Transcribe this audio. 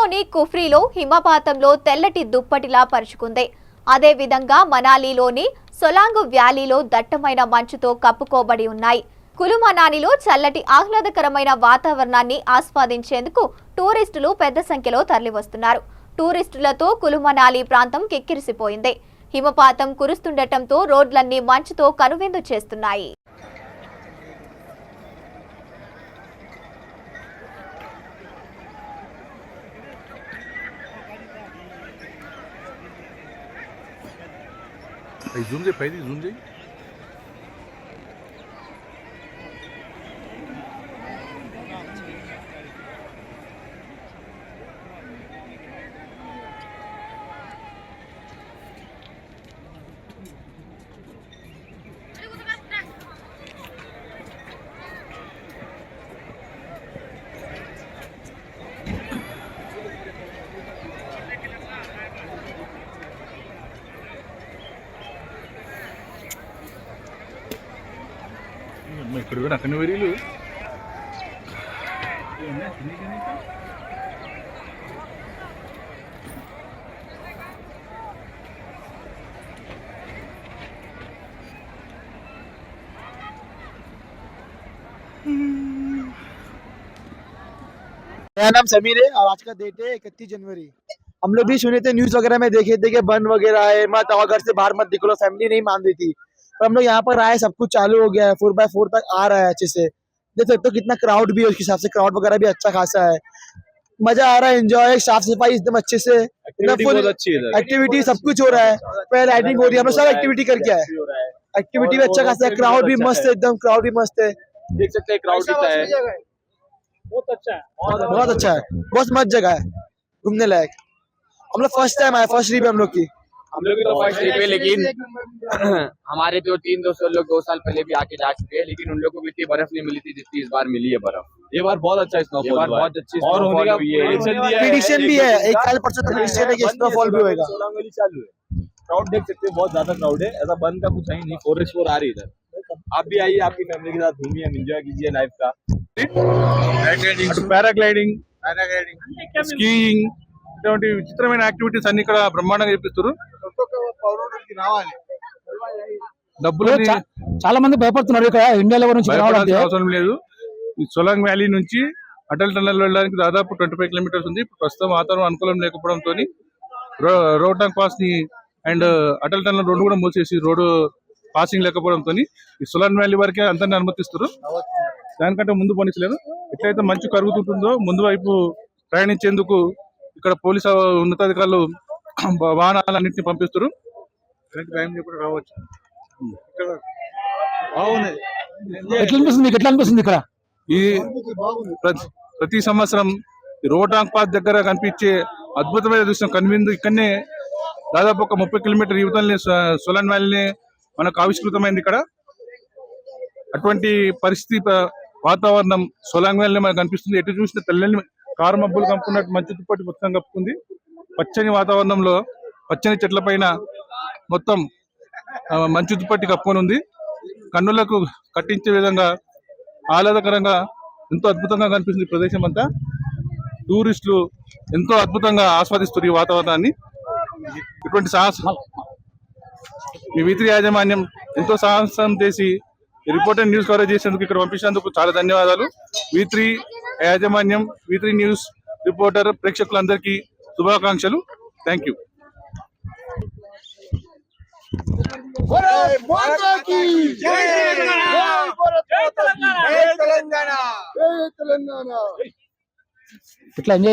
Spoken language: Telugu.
లేహ్లోని కుఫ్రీలో హిమపాతంలో తెల్లటి దుప్పటిలా పరుచుకుంది. అదేవిధంగా మనాలిలోని సొలాంగ్ వ్యాలీలో దట్టమైన మంచుతో కప్పుకోబడి ఉన్నాయి. కులు మనాలిలో చల్లటి ఆహ్లాదకరమైన వాతావరణాన్ని ఆస్వాదించేందుకు టూరిస్టులు పెద్ద సంఖ్యలో తరలివస్తున్నారు. టూరిస్టులతో కులు మనాలి ప్రాంతం కిక్కిరిసిపోయింది. హిమపాతం కురుస్తుండటంతో రోడ్లన్నీ మంచుతో కనువిందు చేస్తున్నాయి. Zoom je, pede zoom je. ఇక్కడ కూడా అక్కడ వరీలు मेरा नाम समीर है और आज का डेट है 31 जनवरी। हम लोग भी सुने थे, न्यूज वगैरह में देखे थे कि बंद वगैरह है, मत आओ, घर से बाहर मत निकलो, फैमिली नहीं मान रही थी। पर हम लोग यहाँ पर आए, सब कुछ चालू हो गया है, 4x4 तक आ रहा है अच्छे से। देख सकते हो कितना क्राउड भी है, उस हिसाब से क्राउड वगैरह भी अच्छा खासा है। मजा आ रहा है, एंजॉय, साफ सफाई एकदम अच्छे से, एक्टिविटी सब कुछ हो रहा है। पहले राइडिंग हो रही है, हम लोग सब एक्टिविटी करके आए, एक्टिविटी भी अच्छा खासा है, क्राउड भी मस्त है, एकदम क्राउड भी मस्त है। देख सकते हैं क्राउड कितना है, बहुत अच्छा है, बहुत मस्त जगह है घूमने लायक। हम लोग फर्स्ट टाइम आए, फर्स्ट ट्रिप है हम लोग की। हम लोग भी तो फर्स्ट ट्रिप है, लेकिन हमारे जो 3 दोस्त लोग 2 साल पहले भी आके जा चुके हैं, लेकिन उन लोगों को इतनी बर्फ नहीं मिली थी जितनी इस बार मिली है बर्फ। ये बार बहुत अच्छा स्नोफॉल, बहुत अच्छी और होने का प्रेडिक्शन भी है, एक साल परसों तक प्रेडिक्शन है कि स्नोफॉल भी होएगा। सोलांग वैली चालू है, क्राउड देख सकते हैं, बहुत ज्यादा क्राउड है। ऐसा बंद का कुछ है नहीं, 4x4 आ रही है इधर। आप भी आइए, आपकी फैमिली के साथ घूमिए, एंजॉय कीजिए लाइफ का। पैराग्लाइडिंग, స్కీయింగ్ ఇటువంటి విచిత్రమైన యాక్టివిటీస్ అన్ని ఇక్కడ బ్రహ్మాండంగా చేపిస్తారు. డబ్బులు చాలా మంది భయపడుతున్నారు ఇక్కడ ఇండియాలో నుంచి అవసరం లేదు. ఈ సొలాంగ్ వ్యాలీ నుంచి అటల్ టనల్ వెళ్ళడానికి దాదాపు 25 కిలోమీటర్స్ ఉంది. ప్రస్తుతం వాతావరణం అనుకూలం లేకపోవడంతో రోహ్టాంగ్ పాస్ ని అండ్ అటల్ టనల్ రోడ్డు కూడా మూసేసి రోడ్డు పాసింగ్ లేకపోవడంతో ఈ సొలాంగ్ వ్యాలీ వరకే అందరినీ అనుమతిస్తారు, దానికంటే ముందు పోనించలేదు. ఎట్లయితే మంచు కరుగుతుంటుందో ముందు వైపు ప్రయాణించేందుకు ఇక్కడ పోలీసు ఉన్నతాధికారులు వాహనాలన్నింటినీ పంపిస్తారు. రావచ్చు. ఎట్లా అనిపిస్తుంది ఇక్కడ ఈ ప్రతి సంవత్సరం రోహ్టాంగ్ పాస్ దగ్గర కనిపించే అద్భుతమైన దృశ్యం కనివిందు ఇక్కడనే దాదాపు ఒక 30 కిలోమీటర్ యువతల్ని సొలాంగ్ వ్యాలీని మనకు ఆవిష్కృతమైంది. ఇక్కడ అటువంటి పరిస్థితి వాతావరణం సొలాంగ్ వ్యాలీ మనకు కనిపిస్తుంది. ఎటు చూసిన తెల్లని కారు మబ్బులు కప్పుకున్నట్టు మంచు దుప్పటి మొత్తం కప్పుకుంది. పచ్చని వాతావరణంలో పచ్చని చెట్ల పైన మొత్తం మంచు దుప్పటి కప్పుకొని ఉంది. కన్నులకు కట్టించే విధంగా ఆహ్లాదకరంగా ఎంతో అద్భుతంగా కనిపిస్తుంది ప్రదేశం అంతా. టూరిస్టులు ఎంతో అద్భుతంగా ఆస్వాదిస్తారు ఈ వాతావరణాన్ని. ఇటువంటి సాహసం ఈ V3 యాజమాన్యం ఎంతో సాహసం చేసి రిపోర్టర్ న్యూస్ కవరేజ్ చేసేందుకు ఇక్కడ పంపించినందుకు చాలా ధన్యవాదాలు. V3 యాజమాన్యం, V3 న్యూస్ రిపోర్టర్ ప్రేక్షకులందరికీ శుభాకాంక్షలు. Thank you. ఇట్లా ఎంజాయ్